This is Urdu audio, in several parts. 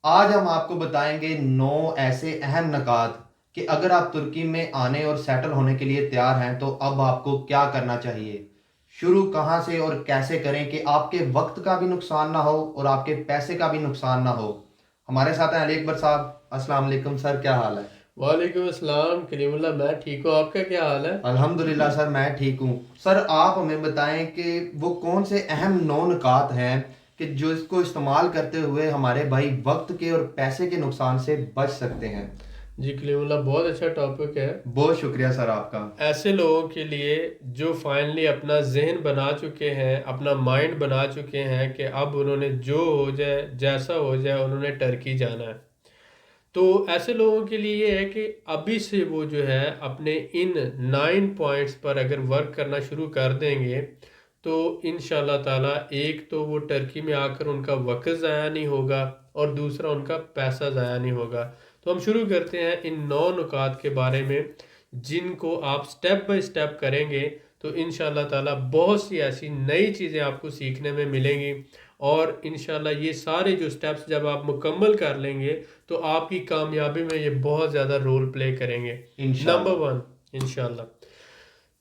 آج ہم آپ کو بتائیں گے 9 ایسے اہم نکات کہ اگر آپ ترکی میں آنے اور سیٹل ہونے کے لیے تیار ہیں تو اب آپ کو کیا کرنا چاہیے، شروع کہاں سے اور کیسے کریں کہ آپ کے وقت کا بھی نقصان نہ ہو اور آپ کے پیسے کا بھی نقصان نہ ہو۔ ہمارے ساتھ ہیں علی اکبر صاحب۔ السلام علیکم سر، کیا حال ہے؟ وعلیکم السلام کریم اللہ، میں ٹھیک ہوں، آپ کا کیا حال ہے؟ الحمدللہ سر، میں ٹھیک ہوں۔ سر آپ ہمیں بتائیں کہ وہ کون سے اہم 9 نکات ہیں کہ جو اس کو استعمال کرتے ہوئے ہمارے بھائی وقت کے اور پیسے کے نقصان سے بچ سکتے ہیں۔ جی کریم اللہ، بہت اچھا ٹاپک ہے بہت شکریہ سر آپ کا۔ ایسے لوگوں کے لیے جو فائنلی اپنا ذہن بنا چکے ہیں، اپنا مائنڈ بنا چکے ہیں کہ اب انہوں نے جو ہو جائے جیسا ہو جائے انہوں نے ٹرکی جانا ہے۔ تو ایسے لوگوں کے لیے یہ ہے کہ ابھی سے وہ جو ہے اپنے ان 9 پوائنٹس پر اگر ورک کرنا شروع کر دیں گے تو انشاءاللہ تعالیٰ ایک تو وہ ٹرکی میں آ کر ان کا وقت ضائع نہیں ہوگا اور دوسرا ان کا پیسہ ضائع نہیں ہوگا۔ تو ہم شروع کرتے ہیں ان 9 نکات کے بارے میں جن کو آپ سٹیپ بائی سٹیپ کریں گے تو انشاءاللہ تعالیٰ بہت سی ایسی نئی چیزیں آپ کو سیکھنے میں ملیں گی، اور انشاءاللہ یہ سارے جو سٹیپس جب آپ مکمل کر لیں گے تو آپ کی کامیابی میں یہ بہت زیادہ رول پلے کریں گے۔ انشاءاللہ۔ نمبر 1، انشاءاللہ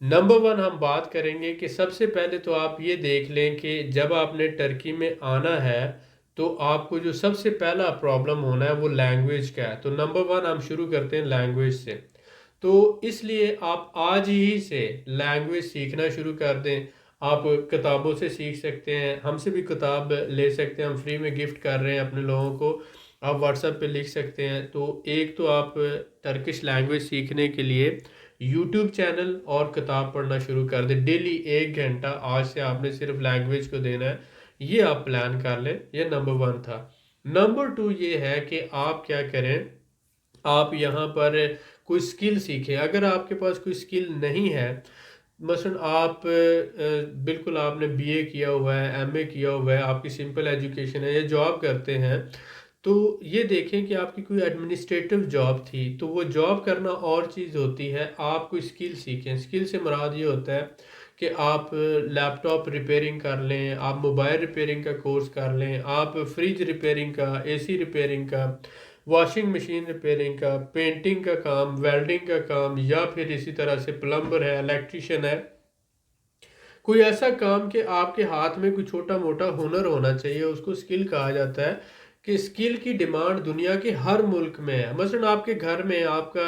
نمبر 1 ہم بات کریں گے کہ سب سے پہلے تو آپ یہ دیکھ لیں کہ جب آپ نے ٹرکی میں آنا ہے تو آپ کو جو سب سے پہلا پرابلم ہونا ہے وہ لینگویج کا ہے۔ تو نمبر 1 ہم شروع کرتے ہیں لینگویج سے۔ تو اس لیے آپ آج ہی سے لینگویج سیکھنا شروع کر دیں۔ آپ کتابوں سے سیکھ سکتے ہیں، ہم سے بھی کتاب لے سکتے ہیں، ہم فری میں گفٹ کر رہے ہیں اپنے لوگوں کو، آپ واٹس ایپ پہ لکھ سکتے ہیں۔ تو ایک تو آپ ٹرکش لینگویج سیکھنے کے لیے یوٹیوب چینل اور کتاب پڑھنا شروع کر دیں، ڈیلی 1 گھنٹہ آج سے آپ نے صرف لینگویج کو دینا ہے، یہ آپ پلان کر لیں۔ یہ نمبر 1 تھا۔ نمبر 2 یہ ہے کہ آپ کیا کریں، آپ یہاں پر کوئی سکل سیکھیں۔ اگر آپ کے پاس کوئی سکل نہیں ہے، مثلا آپ بالکل آپ نے بی اے کیا ہوا ہے، ایم اے کیا ہوا ہے، آپ کی سمپل ایجوکیشن ہے یا جاب کرتے ہیں، تو یہ دیکھیں کہ آپ کی کوئی ایڈمنسٹریٹو جاب تھی تو وہ جاب کرنا اور چیز ہوتی ہے، آپ کوئی سکل سیکھیں۔ سکل سے مراد یہ ہوتا ہے کہ آپ لیپ ٹاپ ریپیئرنگ کر لیں، آپ موبائل ریپیئرنگ کا کورس کر لیں، آپ فریج ریپیئرنگ کا، اے سی ریپیئرنگ کا، واشنگ مشین ریپیئرنگ کا، پینٹنگ کا کام، ویلڈنگ کا کام، یا پھر اسی طرح سے پلمبر ہے، الیکٹریشین ہے، کوئی ایسا کام کہ آپ کے ہاتھ میں کوئی چھوٹا موٹا ہنر ہونا چاہیے، اس کو سکل کہا جاتا ہے۔ کہ سکل کی ڈیمانڈ دنیا کے ہر ملک میں ہے۔ مثلا آپ کے گھر میں آپ کا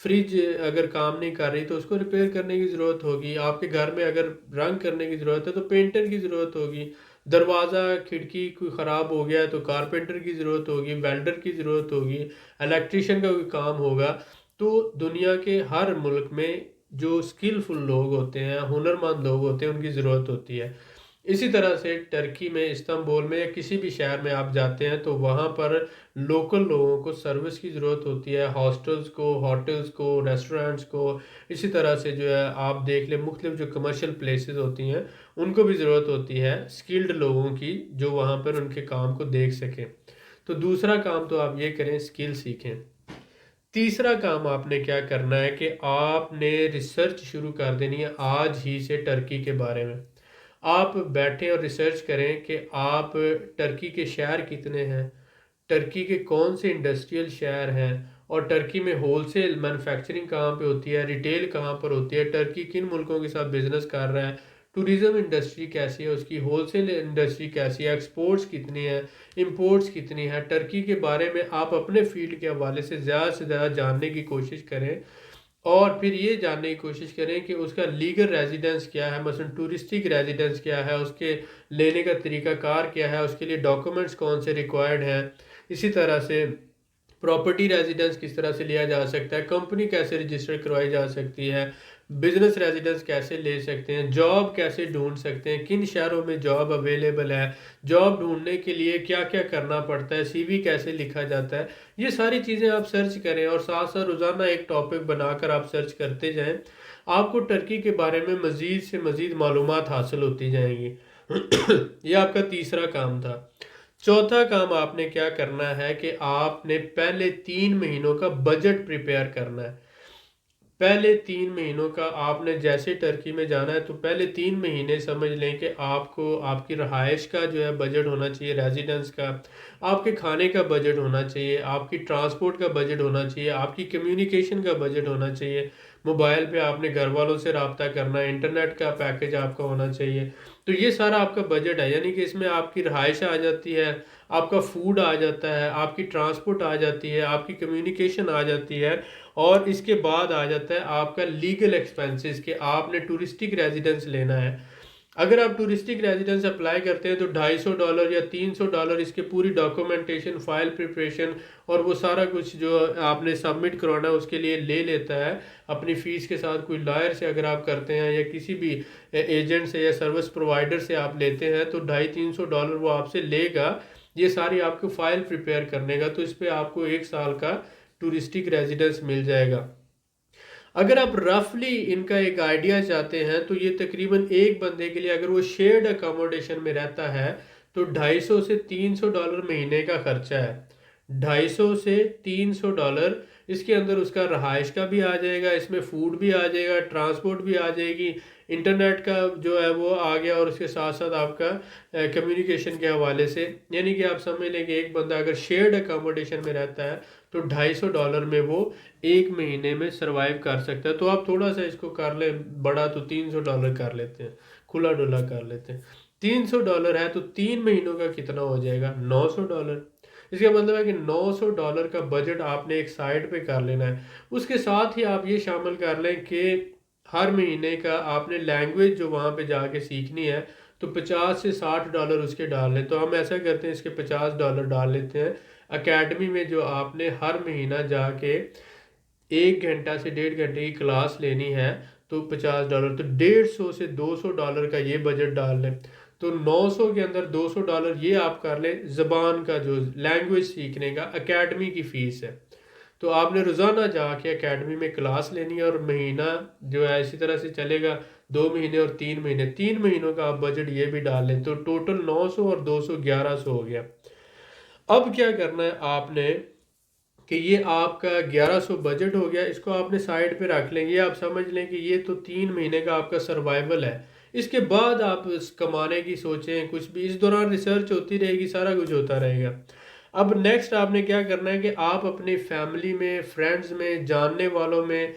فریج اگر کام نہیں کر رہی تو اس کو ریپیئر کرنے کی ضرورت ہوگی، آپ کے گھر میں اگر رنگ کرنے کی ضرورت ہے تو پینٹر کی ضرورت ہوگی، دروازہ کھڑکی کوئی خراب ہو گیا ہے تو کارپینٹر کی ضرورت ہوگی، ویلڈر کی ضرورت ہوگی، الیکٹریشین کا کوئی کام ہوگا۔ تو دنیا کے ہر ملک میں جو سکلفل لوگ ہوتے ہیں، ہنرمند لوگ ہوتے ہیں، ان کی ضرورت ہوتی ہے۔ اسی طرح سے ٹرکی میں، استنبول میں یا کسی بھی شہر میں آپ جاتے ہیں تو وہاں پر لوکل لوگوں کو سروس کی ضرورت ہوتی ہے، ہاسٹلز کو، ہوٹلز کو، ریسٹورنٹس کو۔ اسی طرح سے جو ہے آپ دیکھ لیں مختلف جو کمرشل پلیسز ہوتی ہیں ان کو بھی ضرورت ہوتی ہے سکلڈ لوگوں کی جو وہاں پر ان کے کام کو دیکھ سکیں۔ تو دوسرا کام تو آپ یہ کریں، سکل سیکھیں۔ تیسرا کام آپ نے کیا کرنا ہے کہ آپ نے ریسرچ شروع کر دینی ہے آج ہی سے ٹرکی کے بارے میں۔ آپ بیٹھیں اور ریسرچ کریں کہ آپ ٹرکی کے شہر کتنے ہیں، ٹرکی کے کون سے انڈسٹریل شہر ہیں، اور ٹرکی میں ہول سیل مینوفیکچرنگ کہاں پہ ہوتی ہے، ریٹیل کہاں پر ہوتی ہے، ٹرکی کن ملکوں کے ساتھ بزنس کر رہا ہے، ٹوریزم انڈسٹری کیسی ہے، اس کی ہول سیل انڈسٹری کیسی ہے، ایکسپورٹس کتنی ہے، امپورٹس کتنی ہے۔ ٹرکی کے بارے میں آپ اپنے فیلڈ کے حوالے سے زیادہ جاننے کی کوشش کریں، اور پھر یہ جاننے کی کوشش کریں کہ اس کا لیگل ریزیڈنس کیا ہے، مثلا ٹورسٹک ریزیڈنس کیا ہے، اس کے لینے کا طریقہ کار کیا ہے، اس کے لیے ڈاکومنٹس کون سے ریکوائرڈ ہیں۔ اسی طرح سے پراپرٹی ریزیڈنس کس طرح سے لیا جا سکتا ہے، کمپنی کیسے رجسٹر کروائی جا سکتی ہے، بزنس ریزیڈنس کیسے لے سکتے ہیں، جاب کیسے ڈھونڈ سکتے ہیں، کن شہروں میں جاب اویلیبل ہے، جاب ڈھونڈنے کے لیے کیا کیا کرنا پڑتا ہے، سی وی کیسے لکھا جاتا ہے۔ یہ ساری چیزیں آپ سرچ کریں اور ساتھ ساتھ روزانہ ایک ٹاپک بنا کر آپ سرچ کرتے جائیں، آپ کو ٹرکی کے بارے میں مزید سے مزید معلومات حاصل ہوتی جائیں گی۔ یہ آپ کا تیسرا کام تھا۔ چوتھا کام آپ نے کیا کرنا ہے کہ آپ نے پہلے 3 مہینوں کا بجٹ پریپیئر کرنا ہے۔ پہلے 3 مہینوں کا آپ نے جیسے ٹرکی میں جانا ہے تو پہلے 3 مہینے سمجھ لیں کہ آپ کو آپ کی رہائش کا جو ہے بجٹ ہونا چاہیے، ریزیڈنس کا، آپ کے کھانے کا بجٹ ہونا چاہیے، آپ کی ٹرانسپورٹ کا بجٹ ہونا چاہیے، آپ کی کمیونیکیشن کا بجٹ ہونا چاہیے، موبائل پہ آپ نے گھر والوں سے رابطہ کرنا ہے، انٹرنیٹ کا پیکج آپ کا ہونا چاہیے۔ تو یہ سارا آپ کا بجٹ ہے، یعنی کہ اس میں آپ کی رہائش آ جاتی ہے، آپ کا فوڈ آ جاتا ہے، آپ کی ٹرانسپورٹ آ جاتی ہے، آپ کی کمیونیکیشن آ جاتی ہے، اور اس کے بعد آ جاتا ہے آپ کا لیگل ایکسپینسز کہ آپ نے ٹورسٹک ریزیڈنس لینا ہے۔ اگر آپ ٹورسٹک ریزیڈنس اپلائی کرتے ہیں تو $250 یا $300 اس کے پوری ڈاکومنٹیشن، فائل پریپریشن اور وہ سارا کچھ جو آپ نے سبمٹ کروانا ہے اس کے لیے لے لیتا ہے اپنی فیس کے ساتھ۔ کوئی لائر سے اگر آپ کرتے ہیں یا کسی بھی ایجنٹ سے یا سروس پرووائڈر سے آپ لیتے ہیں تو $250-300 وہ آپ سے لے گا، یہ ساری آپ کو فائل پریپیئر کرنے گا، تو اس پہ آپ کو 1 سال کا ٹورسٹک ریزیڈنس مل جائے گا۔ اگر آپ رفلی ان کا ایک آئیڈیا چاہتے ہیں تو یہ تقریباً ایک بندے کے لیے اگر وہ شیئرڈ اکاموڈیشن میں رہتا ہے تو $250 سے $300 مہینے کا خرچہ ہے۔ $250 سے $300 اس کے اندر اس کا رہائش کا بھی آ جائے گا، اس میں فوڈ بھی آ جائے گا، ٹرانسپورٹ بھی آ جائے گی، انٹرنیٹ کا جو ہے وہ آ گیا، اور اس کے ساتھ ساتھ آپ کا کمیونیکیشن کے حوالے سے، یعنی کہ آپ سمجھ لیں کہ ایک بندہ اگر شیئرڈ اکاموڈیشن میں رہتا ہے تو $250 میں وہ 1 مہینے میں سروائیو کر سکتا ہے۔ تو آپ تھوڑا سا اس کو کر لیں بڑا تو $300 کر لیتے ہیں، کھلا ڈلا کر لیتے ہیں۔ $300 ہے تو 3 مہینوں کا کتنا ہو جائے گا؟ $900۔ اس کا مطلب ہے کہ $900 کا بجٹ آپ نے ایک سائڈ پہ کر لینا ہے۔ اس کے ساتھ ہی آپ یہ شامل کر لیں کہ ہر مہینے کا آپ نے لینگویج جو وہاں پہ جا کے سیکھنی ہے تو $50 سے $60 اس کے ڈال لیں۔ تو ہم ایسا کرتے ہیں اس کے $50 ڈال لیتے ہیں۔ اکیڈمی میں جو آپ نے ہر مہینہ جا کے 1 گھنٹہ سے 1.5 گھنٹے کی کلاس لینی ہے تو $50، تو $150 سے $200 کا یہ بجٹ ڈال لیں۔ تو 900 کے اندر $200 یہ آپ کر لیں زبان کا، جو لینگویج سیکھنے کا اکیڈمی کی فیس ہے۔ تو آپ نے روزانہ جا کے اکیڈمی میں کلاس لینی ہے، اور مہینہ جو ہے اسی طرح سے چلے گا، 2 مہینے اور 3 مہینے، 3 مہینوں کا آپ بجٹ یہ بھی ڈال لیں، تو ٹوٹل 900 اور 200 1100 ہو گیا۔ اب کیا کرنا ہے آپ نے کہ یہ آپ کا 1100 بجٹ ہو گیا، اس کو آپ نے سائڈ پہ رکھ لیں۔ یہ آپ سمجھ لیں کہ یہ تو 3 مہینے کا آپ کا سروائیول ہے۔ اس کے بعد آپ اس کمانے کی سوچیں، کچھ بھی اس دوران ریسرچ ہوتی رہے گی، سارا کچھ ہوتا رہے گا۔ اب نیکسٹ آپ نے کیا کرنا ہے کہ آپ اپنی فیملی میں، فرینڈز میں، جاننے والوں میں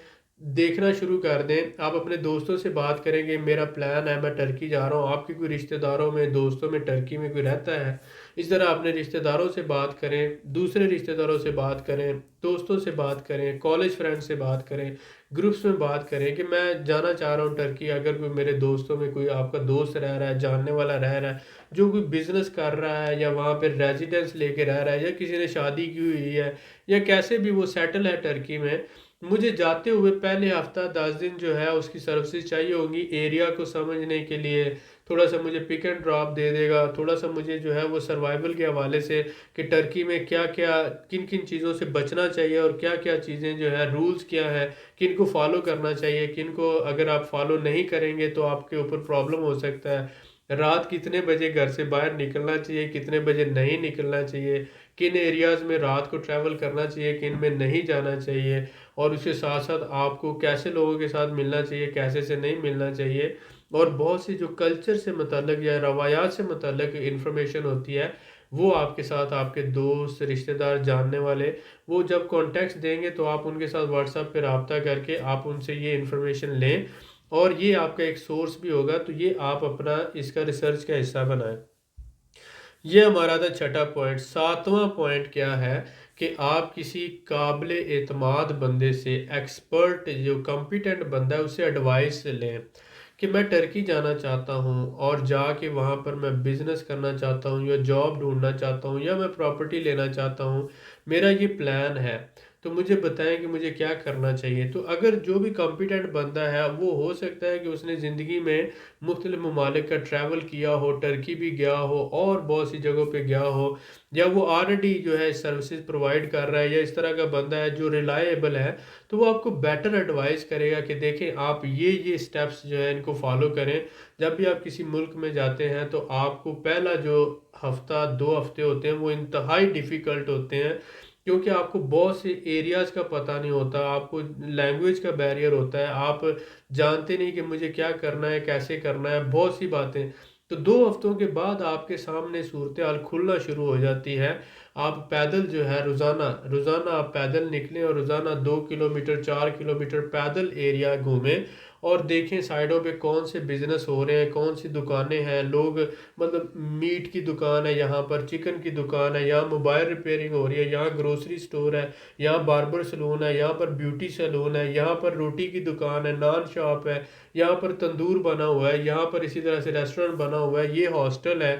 دیکھنا شروع کر دیں۔ آپ اپنے دوستوں سے بات کریں کہ میرا پلان ہے، میں ٹرکی جا رہا ہوں۔ آپ کے کوئی رشتہ داروں میں، دوستوں میں ٹرکی میں کوئی رہتا ہے، اس طرح اپنے رشتہ داروں سے بات کریں، دوسرے رشتہ داروں سے بات کریں، دوستوں سے بات کریں، کالج فرینڈ سے بات کریں، گروپس میں بات کریں کہ میں جانا چاہ رہا ہوں ٹرکی۔ اگر کوئی میرے دوستوں میں کوئی آپ کا دوست رہ رہا ہے، جاننے والا رہ رہا ہے، جو کوئی بزنس کر رہا ہے یا وہاں پہ ریزیڈنس لے کے رہ رہا ہے، یا کسی نے شادی کی ہوئی ہے، یا کیسے بھی وہ سیٹل ہے ٹرکی میں، مجھے جاتے ہوئے پہلے ہفتہ 10 دن جو ہے اس کی سروسز چاہیے ہوں گی، ایریا کو سمجھنے کے لیے، تھوڑا سا مجھے پک اینڈ ڈراپ دے دے گا، تھوڑا سا مجھے جو ہے وہ سروائیول کے حوالے سے کہ ٹرکی میں کیا کیا، کن کن چیزوں سے بچنا چاہیے، اور کیا کیا چیزیں جو ہے، رولز کیا ہے، کن کو فالو کرنا چاہیے، کن کو اگر آپ فالو نہیں کریں گے تو آپ کے اوپر پرابلم ہو سکتا ہے، رات کتنے بجے گھر سے باہر نکلنا چاہیے، کتنے بجے نہیں نکلنا چاہیے، کن ایریاز میں رات کو ٹریول کرنا چاہیے، کن میں نہیں جانا چاہیے، اور اس کے ساتھ ساتھ آپ کو کیسے لوگوں کے ساتھ ملنا چاہیے، کیسے سے نہیں ملنا چاہیے، اور بہت سی جو کلچر سے متعلق یا روایات سے متعلق انفارمیشن ہوتی ہے وہ آپ کے ساتھ آپ کے دوست، رشتہ دار، جاننے والے، وہ جب کانٹیکٹس دیں گے تو آپ ان کے ساتھ واٹس ایپ پہ رابطہ کر کے آپ ان سے یہ انفارمیشن لیں، اور یہ آپ کا ایک سورس بھی ہوگا، تو یہ آپ اپنا اس کا ریسرچ کا حصہ بنائیں۔ یہ ہمارا تھا چھٹا پوائنٹ۔ ساتواں پوائنٹ کیا ہے کہ آپ کسی قابل اعتماد بندے سے، ایکسپرٹ جو کمپیٹنٹ بندہ ہے، اس سے ایڈوائس لیں کہ میں ٹرکی جانا چاہتا ہوں اور جا کے وہاں پر میں بزنس کرنا چاہتا ہوں، یا جاب ڈھونڈنا چاہتا ہوں، یا میں پراپرٹی لینا چاہتا ہوں، میرا یہ پلان ہے، تو مجھے بتائیں کہ مجھے کیا کرنا چاہیے۔ تو اگر جو بھی کمپیٹنٹ بندہ ہے وہ ہو سکتا ہے کہ اس نے زندگی میں مختلف ممالک کا ٹریول کیا ہو، ٹرکی بھی گیا ہو اور بہت سی جگہوں پہ گیا ہو، یا وہ آلریڈی جو ہے سروسز پرووائڈ کر رہا ہے، یا اس طرح کا بندہ ہے جو ریلائیبل ہے، تو وہ آپ کو بیٹر ایڈوائز کرے گا کہ دیکھیں آپ یہ سٹیپس جو ہے ان کو فالو کریں۔ جب بھی آپ کسی ملک میں جاتے ہیں تو آپ کو پہلا جو ہفتہ 2 ہفتے ہوتے ہیں وہ انتہائی ڈیفیکلٹ ہوتے ہیں، کیونکہ آپ کو بہت سے ایریاز کا پتہ نہیں ہوتا، آپ کو لینگویج کا بیریئر ہوتا ہے، آپ جانتے نہیں کہ مجھے کیا کرنا ہے، کیسے کرنا ہے، بہت سی باتیں۔ تو 2 ہفتوں کے بعد آپ کے سامنے صورتحال کھلنا شروع ہو جاتی ہے۔ آپ پیدل جو ہے روزانہ روزانہ آپ پیدل نکلیں اور روزانہ 2 کلومیٹر 4 کلومیٹر پیدل ایریا گھومیں اور دیکھیں سائڈوں پہ کون سے بزنس ہو رہے ہیں، کون سی دکانیں ہیں، لوگ مطلب میٹ کی دکان ہے، یہاں پر چکن کی دکان ہے، یہاں موبائل ریپیئرنگ ہو رہی ہے، یہاں گروسری سٹور ہے، یہاں باربر سلون ہے، یہاں پر بیوٹی سیلون ہے، یہاں پر روٹی کی دکان ہے، نان شاپ ہے، یہاں پر تندور بنا ہوا ہے، یہاں پر اسی طرح سے ریسٹورنٹ بنا ہوا ہے، یہ ہاسٹل ہے۔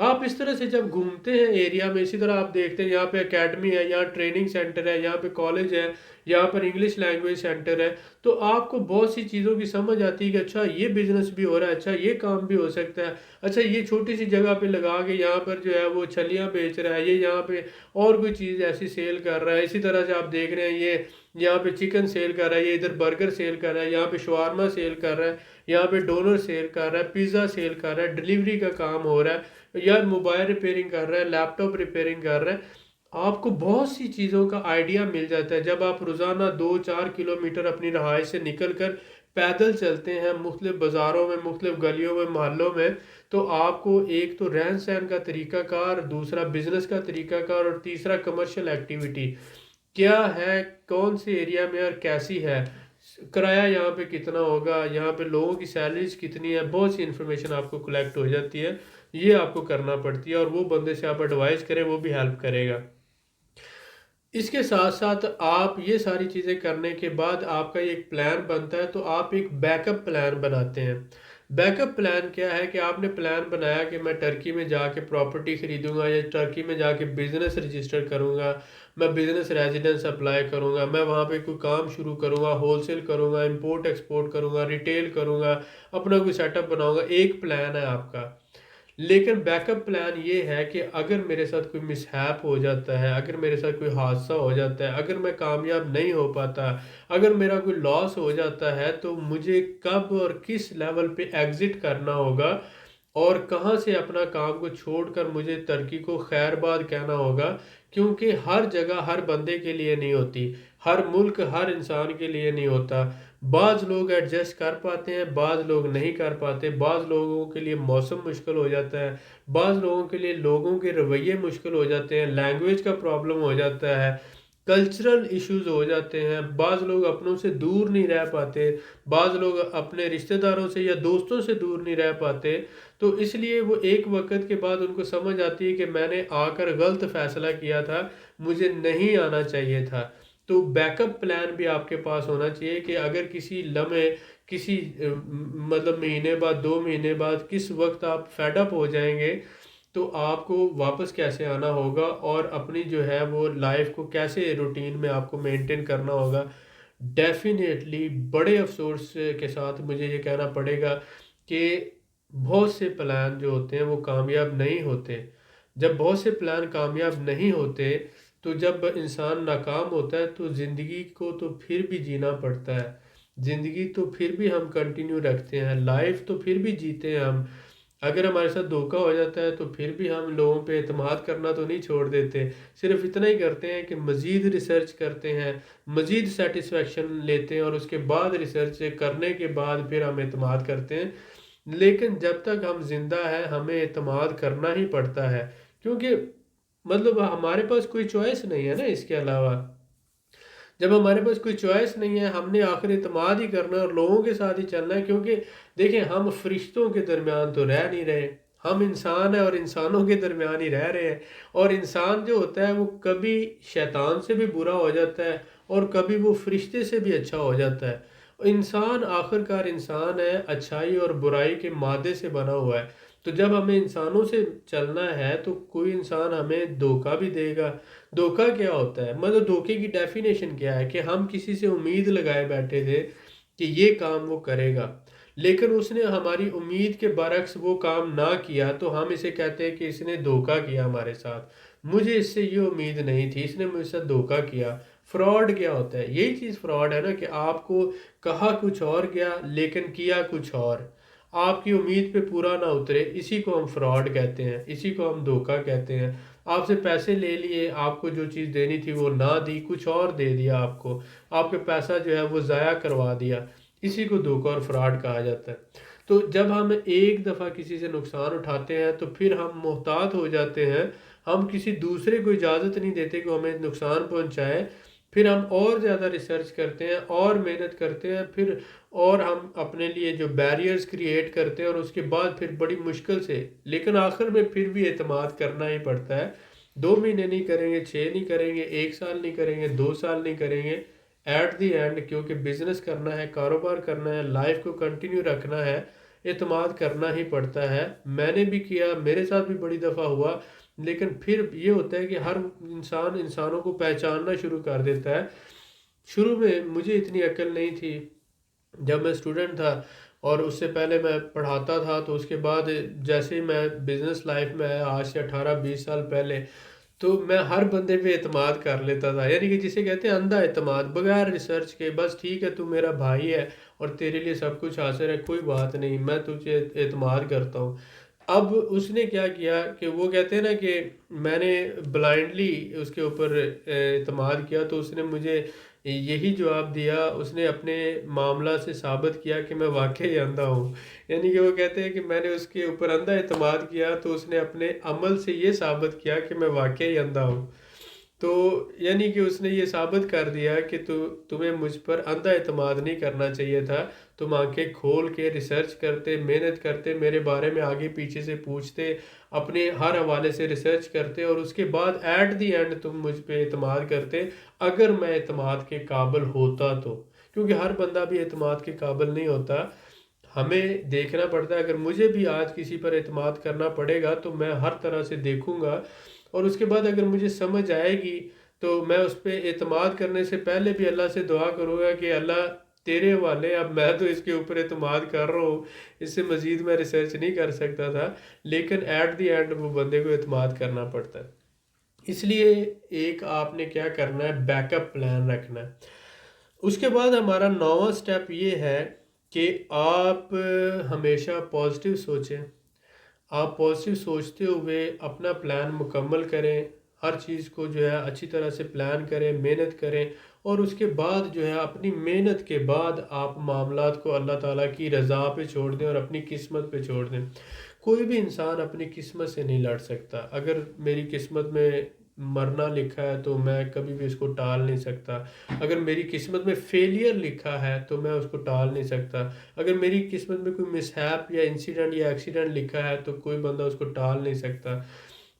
آپ اس طرح سے جب گھومتے ہیں ایریا میں، اسی طرح آپ دیکھتے ہیں یہاں پہ اکیڈمی ہے، یہاں ٹریننگ سینٹر ہے، یہاں پہ کالج ہے، یہاں پر انگلش لینگویج سینٹر ہے، تو آپ کو بہت سی چیزوں کی سمجھ آتی ہے کہ اچھا یہ بزنس بھی ہو رہا ہے، اچھا یہ کام بھی ہو سکتا ہے، اچھا یہ چھوٹی سی جگہ پہ لگا کے یہاں پر جو ہے وہ چھلیاں بیچ رہا ہے، یہ یہاں پہ اور کوئی چیز ایسی سیل کر رہا ہے، اسی طرح سے آپ دیکھ رہے ہیں یہ یہاں پہ چکن سیل کر رہا ہے، یہ ادھر برگر سیل کر رہا ہے، یہاں پہ شوارما سیل کر رہا ہے، یہاں پہ ڈونر سیل کر رہا ہے، پیزا سیل کر رہا ہے، ڈلیوری کا کام ہو رہا ہے، یا موبائل ریپیئرنگ کر رہا ہے، لیپ ٹاپ ریپیئرنگ کر رہا ہے۔ آپ کو بہت سی چیزوں کا آئیڈیا مل جاتا ہے جب آپ روزانہ 2 4 کلومیٹر اپنی رہائش سے نکل کر پیدل چلتے ہیں مختلف بازاروں میں، مختلف گلیوں میں، محلوں میں، تو آپ کو ایک تو رہن سہن کا طریقہ کار، دوسرا بزنس کا طریقہ کار، اور تیسرا کمرشل ایکٹیویٹی کیا ہے، کون سے ایریا میں اور کیسی ہے، کرایہ یہاں پہ کتنا ہوگا، یہاں پہ لوگوں کی سیلریز کتنی ہے، بہت سی انفارمیشن آپ کو کلیکٹ ہو جاتی ہے۔ یہ آپ کو کرنا پڑتی ہے، اور وہ بندے سے آپ ایڈوائز کریں، وہ بھی ہیلپ کرے گا۔ اس کے ساتھ ساتھ آپ یہ ساری چیزیں کرنے کے بعد آپ کا ایک پلان بنتا ہے، تو آپ ایک بیک اپ پلان بناتے ہیں۔ بیک اپ پلان کیا ہے کہ آپ نے پلان بنایا کہ میں ٹرکی میں جا کے پراپرٹی خریدوں گا، یا ٹرکی میں جا کے بزنس رجسٹر کروں گا، میں بزنس ریزیڈنس اپلائی کروں گا، میں وہاں پہ کوئی کام شروع کروں گا، ہول سیل کروں گا، امپورٹ ایکسپورٹ کروں گا، ریٹیل کروں گا، اپنا کوئی سیٹ اپ بناؤں گا، ایک پلان ہے آپ کا۔ لیکن بیک اپ پلان یہ ہے کہ اگر میرے ساتھ کوئی مس ہیپ ہو جاتا ہے، اگر میرے ساتھ کوئی حادثہ ہو جاتا ہے، اگر میں کامیاب نہیں ہو پاتا، اگر میرا کوئی لاس ہو جاتا ہے، تو مجھے کب اور کس لیول پہ ایگزٹ کرنا ہوگا، اور کہاں سے اپنا کام کو چھوڑ کر مجھے ترکی کو خیر باد کہنا ہوگا، کیونکہ ہر جگہ ہر بندے کے لیے نہیں ہوتی، ہر ملک ہر انسان کے لیے نہیں ہوتا۔ بعض لوگ ایڈجسٹ کر پاتے ہیں، بعض لوگ نہیں کر پاتے، بعض لوگوں کے لیے موسم مشکل ہو جاتا ہے، بعض لوگوں کے لیے لوگوں کے رویے مشکل ہو جاتے ہیں، لینگویج کا پرابلم ہو جاتا ہے، کلچرل ایشوز ہو جاتے ہیں، بعض لوگ اپنوں سے دور نہیں رہ پاتے، بعض لوگ اپنے رشتہ داروں سے یا دوستوں سے دور نہیں رہ پاتے، تو اس لیے وہ ایک وقت کے بعد ان کو سمجھ آتی ہے کہ میں نے آ کر غلط فیصلہ کیا تھا، مجھے نہیں آنا چاہیے تھا۔ تو بیک اپ پلان بھی آپ کے پاس ہونا چاہیے کہ اگر کسی لمحے، کسی مطلب مہینے بعد، 2 مہینے بعد، کس وقت آپ فیڈ اپ ہو جائیں گے، تو آپ کو واپس کیسے آنا ہوگا، اور اپنی جو ہے وہ لائف کو کیسے روٹین میں آپ کو مینٹین کرنا ہوگا۔ ڈیفینیٹلی بڑے افسوس کے ساتھ مجھے یہ کہنا پڑے گا کہ بہت سے پلان جو ہوتے ہیں وہ کامیاب نہیں ہوتے۔ جب بہت سے پلان کامیاب نہیں ہوتے، تو جب انسان ناکام ہوتا ہے، تو زندگی کو تو پھر بھی جینا پڑتا ہے، زندگی تو پھر بھی ہم کنٹینیو رکھتے ہیں، لائف تو پھر بھی جیتے ہیں ہم۔ اگر ہمارے ساتھ دھوکہ ہو جاتا ہے تو پھر بھی ہم لوگوں پہ اعتماد کرنا تو نہیں چھوڑ دیتے، صرف اتنا ہی کرتے ہیں کہ مزید ریسرچ کرتے ہیں، مزید سیٹسفیکشن لیتے ہیں، اور اس کے بعد ریسرچ کرنے کے بعد پھر ہم اعتماد کرتے ہیں۔ لیکن جب تک ہم زندہ ہیں ہمیں اعتماد کرنا ہی پڑتا ہے، کیونکہ مطلب ہمارے پاس کوئی چوائس نہیں ہے نا اس کے علاوہ۔ جب ہمارے پاس کوئی چوائس نہیں ہے، ہم نے آخر اعتماد ہی کرنا ہے اور لوگوں کے ساتھ ہی چلنا ہے، کیونکہ دیکھیں ہم فرشتوں کے درمیان تو رہ نہیں رہے، ہم انسان ہیں اور انسانوں کے درمیان ہی رہ رہے ہیں، اور انسان جو ہوتا ہے وہ کبھی شیطان سے بھی برا ہو جاتا ہے، اور کبھی وہ فرشتے سے بھی اچھا ہو جاتا ہے۔ انسان آخر کار انسان ہے، اچھائی اور برائی کے مادے سے بنا ہوا ہے، تو جب ہمیں انسانوں سے چلنا ہے تو کوئی انسان ہمیں دھوکہ بھی دے گا۔ دھوکہ کیا ہوتا ہے، مطلب دھوکے کی ڈیفینیشن کیا ہے کہ ہم کسی سے امید لگائے بیٹھے تھے کہ یہ کام وہ کرے گا، لیکن اس نے ہماری امید کے برعکس وہ کام نہ کیا، تو ہم اسے کہتے ہیں کہ اس نے دھوکہ کیا ہمارے ساتھ، مجھے اس سے یہ امید نہیں تھی، اس نے مجھ سے دھوکہ کیا۔ فراڈ کیا ہوتا ہے، یہی چیز فراڈ ہے نا، کہ آپ کو کہا کچھ اور گیا لیکن کیا کچھ اور، آپ کی امید پہ پورا نہ اترے، اسی کو ہم فراڈ کہتے ہیں، اسی کو ہم دھوکہ کہتے ہیں۔ آپ سے پیسے لے لیے، آپ کو جو چیز دینی تھی وہ نہ دی، کچھ اور دے دیا آپ کے پیسہ جو ہے وہ ضائع کروا دیا۔ اسی کو دھوکہ اور فراڈ کہا جاتا ہے۔ تو جب ہم ایک دفعہ کسی سے نقصان اٹھاتے ہیں تو پھر ہم محتاط ہو جاتے ہیں، ہم کسی دوسرے کو اجازت نہیں دیتے کہ وہ ہمیں نقصان پہنچائے، پھر ہم اور زیادہ ریسرچ کرتے ہیں اور محنت کرتے ہیں، پھر اور ہم اپنے لیے جو بیریئرز کریٹ کرتے ہیں، اور اس کے بعد پھر بڑی مشکل سے، لیکن آخر میں پھر بھی اعتماد کرنا ہی پڑتا ہے۔ 2 مہینے نہیں کریں گے، 6 نہیں کریں گے، 1 سال نہیں کریں گے، 2 سال نہیں کریں گے، ایٹ دی اینڈ کیونکہ بزنس کرنا ہے، کاروبار کرنا ہے، لائف کو کنٹینیو رکھنا ہے، اعتماد کرنا ہی پڑتا ہے۔ میں نے بھی کیا، میرے ساتھ بھی بڑی دفعہ ہوا، لیکن پھر یہ ہوتا ہے کہ ہر انسان انسانوں کو پہچاننا شروع کر دیتا ہے۔ شروع میں مجھے اتنی عقل نہیں تھی، جب میں اسٹوڈنٹ تھا اور اس سے پہلے میں پڑھاتا تھا، تو اس کے بعد جیسے ہی میں بزنس لائف میں آیا آج سے 18-20 سال پہلے، تو میں ہر بندے پہ اعتماد کر لیتا تھا، یعنی کہ جسے کہتے ہیں اندھا اعتماد، بغیر ریسرچ کے، بس ٹھیک ہے تو میرا بھائی ہے اور تیرے لیے سب کچھ حاصل ہے، کوئی بات نہیں، میں تجھے اعتماد کرتا ہوں۔ اب اس نے کیا کیا کہ وہ کہتے ہیں نا کہ میں نے بلائنڈلی اس کے اوپر اعتماد کیا، تو اس نے مجھے یہی جواب دیا، اس نے اپنے معاملہ سے ثابت کیا کہ میں واقعی اندھا ہوں۔ یعنی کہ وہ کہتے ہیں کہ میں نے اس کے اوپر اندھا اعتماد کیا، تو اس نے اپنے عمل سے یہ ثابت کیا کہ میں واقعی اندھا ہوں۔ تو یعنی کہ اس نے یہ ثابت کر دیا کہ تمہیں مجھ پر اندھا اعتماد نہیں کرنا چاہیے تھا، تم آنکھیں کھول کے ریسرچ کرتے، محنت کرتے، میرے بارے میں آگے پیچھے سے پوچھتے، اپنے ہر حوالے سے ریسرچ کرتے، اور اس کے بعد ایٹ دی اینڈ تم مجھ پہ اعتماد کرتے، اگر میں اعتماد کے قابل ہوتا تو۔ کیونکہ ہر بندہ بھی اعتماد کے قابل نہیں ہوتا، ہمیں دیکھنا پڑتا ہے۔ اگر مجھے بھی آج کسی پر اعتماد کرنا پڑے گا تو میں ہر طرح سے دیکھوں گا، اور اس کے بعد اگر مجھے سمجھ آئے گی تو میں اس پہ اعتماد کرنے سے پہلے بھی اللہ سے دعا کروں گا کہ اللہ تیرے حوالے، اب میں تو اس کے اوپر اعتماد کر رہا ہوں، اس سے مزید میں ریسرچ نہیں کر سکتا تھا، لیکن ایٹ دی اینڈ وہ بندے کو اعتماد کرنا پڑتا ہے۔ اس لیے ایک آپ نے کیا کرنا ہے، بیک اپ پلان رکھنا ہے۔ اس کے بعد ہمارا 9واں سٹیپ یہ ہے کہ آپ ہمیشہ پازیٹیو سوچیں، آپ پازیٹیو سوچتے ہوئے اپنا پلان مکمل کریں، ہر چیز کو جو ہے اچھی طرح سے پلان کریں، محنت کریں، اور اس کے بعد جو ہے اپنی محنت کے بعد آپ معاملات کو اللہ تعالیٰ کی رضا پہ چھوڑ دیں اور اپنی قسمت پہ چھوڑ دیں۔ کوئی بھی انسان اپنی قسمت سے نہیں لڑ سکتا۔ اگر میری قسمت میں مرنا لکھا ہے تو میں کبھی بھی اس کو ٹال نہیں سکتا، اگر میری قسمت میں فیلئر لکھا ہے تو میں اس کو ٹال نہیں سکتا، اگر میری قسمت میں کوئی مسہیپ یا انسیڈنٹ یا ایکسیڈنٹ لکھا ہے تو کوئی بندہ اس کو ٹال نہیں سکتا۔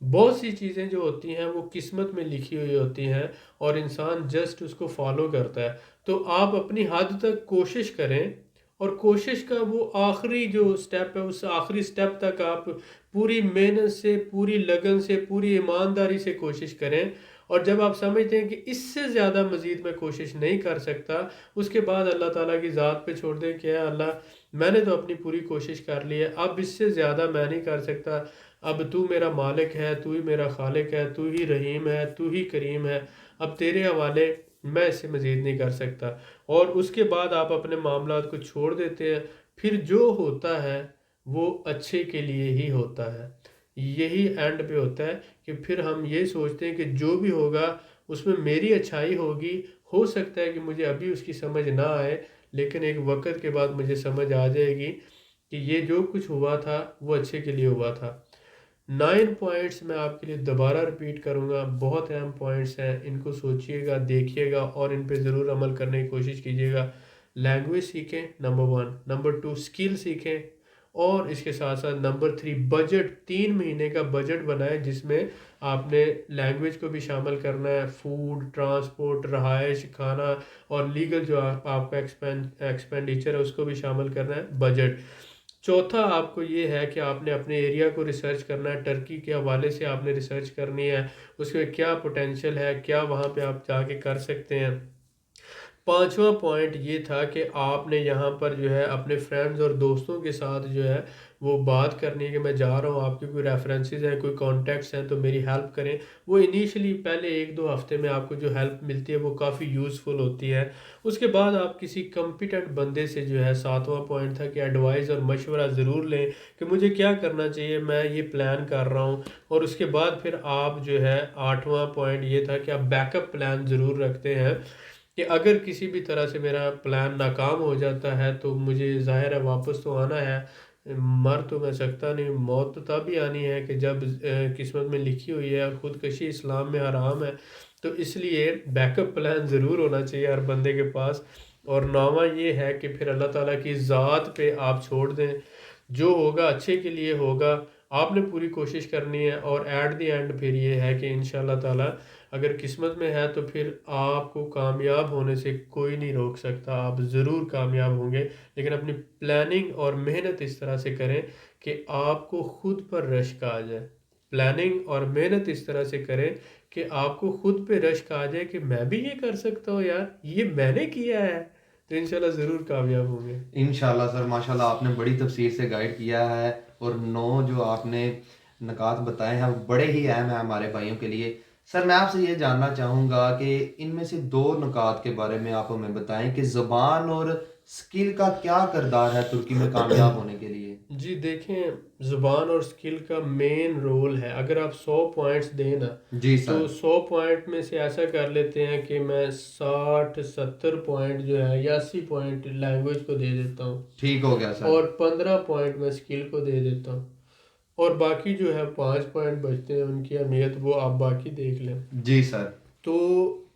بہت سی چیزیں جو ہوتی ہیں وہ قسمت میں لکھی ہوئی ہوتی ہیں، اور انسان جسٹ اس کو فالو کرتا ہے۔ تو آپ اپنی حد تک کوشش کریں، اور کوشش کا وہ آخری جو سٹیپ ہے، اس آخری سٹیپ تک آپ پوری محنت سے، پوری لگن سے، پوری ایمانداری سے کوشش کریں، اور جب آپ سمجھتے ہیں کہ اس سے زیادہ مزید میں کوشش نہیں کر سکتا، اس کے بعد اللہ تعالیٰ کی ذات پہ چھوڑ دیں کہ اے اللہ میں نے تو اپنی پوری کوشش کر لی ہے، اب اس سے زیادہ میں نہیں کر سکتا، اب تو میرا مالک ہے، تو ہی میرا خالق ہے، تو ہی رحیم ہے، تو ہی کریم ہے، اب تیرے حوالے، میں اس سے مزید نہیں کر سکتا۔ اور اس کے بعد آپ اپنے معاملات کو چھوڑ دیتے ہیں، پھر جو ہوتا ہے وہ اچھے کے لیے ہی ہوتا ہے۔ یہی اینڈ پہ ہوتا ہے کہ پھر ہم یہ سوچتے ہیں کہ جو بھی ہوگا اس میں میری اچھائی ہوگی، ہو سکتا ہے کہ مجھے ابھی اس کی سمجھ نہ آئے، لیکن ایک وقت کے بعد مجھے سمجھ آ جائے گی کہ یہ جو کچھ ہوا تھا وہ اچھے کے لیے ہوا تھا۔ 9 پوائنٹس میں آپ کے لیے دوبارہ ریپیٹ کروں گا، بہت اہم پوائنٹس ہیں، ان کو سوچئے گا، دیکھیے گا اور ان پہ ضرور عمل کرنے کی کوشش کیجیے گا۔ لینگویج سیکھیں، نمبر 1، نمبر 2 اسکل سیکھیں، اور اس کے ساتھ ساتھ نمبر 3 بجٹ، 3 مہینے کا بجٹ بنائیں جس میں آپ نے لینگویج کو بھی شامل کرنا ہے، فوڈ، ٹرانسپورٹ، رہائش، کھانا، اور لیگل جو آپ کا ایکسپینڈیچر ہے اس کو بھی شامل کرنا ہے، بجٹ۔ چوتھا آپ کو یہ ہے کہ آپ نے اپنے ایریا کو ریسرچ کرنا ہے، ٹرکی کے حوالے سے آپ نے ریسرچ کرنی ہے، اس میں کیا پوٹینشیل ہے، کیا وہاں پہ آپ جا کے کر سکتے ہیں۔ 5واں پوائنٹ یہ تھا کہ آپ نے یہاں پر جو ہے اپنے فرینڈز اور دوستوں کے ساتھ جو ہے وہ بات کرنی ہے کہ میں جا رہا ہوں، آپ کے کوئی ریفرنسز ہیں، کوئی کانٹیکٹس ہیں تو میری ہیلپ کریں. وہ انیشلی پہلے 1-2 ہفتے میں آپ کو جو ہیلپ ملتی ہے وہ کافی یوزفل ہوتی ہے. اس کے بعد آپ کسی کمپیٹنٹ بندے سے جو ہے 7واں پوائنٹ تھا کہ ایڈوائز اور مشورہ ضرور لیں کہ مجھے کیا کرنا چاہیے، میں یہ پلان کر رہا ہوں. اور اس کے بعد پھر آپ جو ہے 8واں پوائنٹ یہ تھا کہ آپ بیک اپ پلان ضرور رکھتے ہیں کہ اگر کسی بھی طرح سے میرا پلان ناکام ہو جاتا ہے تو مجھے ظاہر ہے واپس تو آنا ہے، مر تو میں سکتا نہیں، موت تو تب ہی آنی ہے کہ جب قسمت میں لکھی ہوئی ہے، اور خودکشی اسلام میں حرام ہے. تو اس لیے بیک اپ پلان ضرور ہونا چاہیے ہر بندے کے پاس. اور 9واں یہ ہے کہ پھر اللہ تعالیٰ کی ذات پہ آپ چھوڑ دیں، جو ہوگا اچھے کے لیے ہوگا، آپ نے پوری کوشش کرنی ہے. اور ایٹ دی اینڈ پھر یہ ہے کہ انشاءاللہ تعالیٰ اگر قسمت میں ہے تو پھر آپ کو کامیاب ہونے سے کوئی نہیں روک سکتا، آپ ضرور کامیاب ہوں گے. لیکن اپنی پلاننگ اور محنت اس طرح سے کریں کہ آپ کو خود پر رشک آ جائے. پلاننگ اور محنت اس طرح سے کریں کہ آپ کو خود پہ رشک آ جائے کہ میں بھی یہ کر سکتا ہوں یار، یہ میں نے کیا ہے. تو انشاءاللہ ضرور کامیاب ہوں گے. انشاءاللہ سر، ماشاءاللہ آپ نے بڑی تفصیل سے گائیڈ کیا ہے، اور 9 جو آپ نے نکات بتائے ہیں وہ بڑے ہی اہم ہیں ہمارے بھائیوں کے لیے. سر میں آپ سے یہ جاننا چاہوں گا کہ ان میں سے 2 نکات کے بارے میں آپ ہمیں بتائیں کہ زبان اور سکل کا کیا کردار ہے ترکی میں کامیاب ہونے کے لیے. جی دیکھیں، زبان اور سکل کا مین رول ہے. اگر آپ 100 پوائنٹس دیں نا جی تو سر. 100 پوائنٹ میں سے ایسا کر لیتے ہیں کہ میں 60-70 پوائنٹ جو ہے یا 80 پوائنٹ لینگویج کو دے دیتا ہوں، ٹھیک ہو گیا سر. اور 15 پوائنٹ میں سکل کو دے دیتا ہوں، اور باقی جو ہے 5 پوائنٹ بچتے ہیں ان کی اہمیت وہ آپ باقی دیکھ لیں. جی سر. تو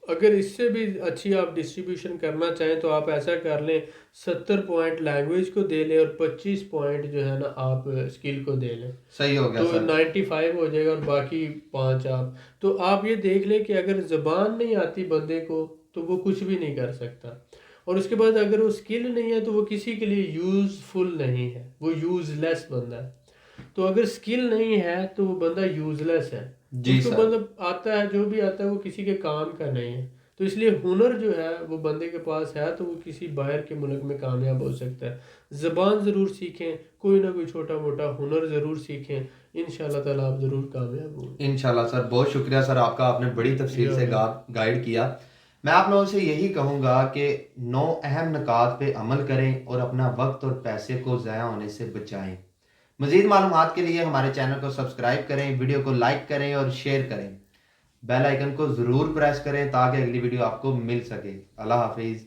اگر اس سے بھی اچھی آپ ڈسٹریبیوشن کرنا چاہیں تو آپ ایسا کر لیں، 70 پوائنٹ لینگویج کو دے لیں اور 25 پوائنٹ جو ہے نا آپ اسکل کو دے لیں. صحیح ہو گیا تو سر. 95 ہو جائے گا، اور باقی 5 آپ. تو آپ یہ دیکھ لیں کہ اگر زبان نہیں آتی بندے کو تو وہ کچھ بھی نہیں کر سکتا. اور اس کے بعد اگر وہ سکل نہیں ہے تو وہ کسی کے لیے یوزفل نہیں ہے، وہ یوز لیس بندہ ہے. تو اگر سکل نہیں ہے تو وہ بندہ یوز لیس ہے. جی اس کو سر. مطلب آتا ہے، جو بھی آتا ہے وہ کسی کے کام کا نہیں ہے. تو اس لیے ہنر جو ہے وہ بندے کے پاس ہے تو وہ کسی باہر کے ملک میں کامیاب ہو سکتا ہے. زبان ضرور سیکھیں، کوئی نہ کوئی چھوٹا موٹا ہنر ضرور سیکھیں، انشاءاللہ تعالیٰ آپ ضرور کامیاب ہوں گے. انشاءاللہ سر، بہت شکریہ سر آپ کا، آپ نے بڑی تفصیل سے گائیڈ کیا. میں آپ لوگوں سے یہی کہوں گا کہ 9 اہم نکات پہ عمل کریں اور اپنا وقت اور پیسے کو ضائع ہونے سے بچائیں. مزید معلومات کے لیے ہمارے چینل کو سبسکرائب کریں، ویڈیو کو لائک کریں اور شیئر کریں. بیل آئیکن کو ضرور پریس کریں تاکہ اگلی ویڈیو آپ کو مل سکے. اللہ حافظ.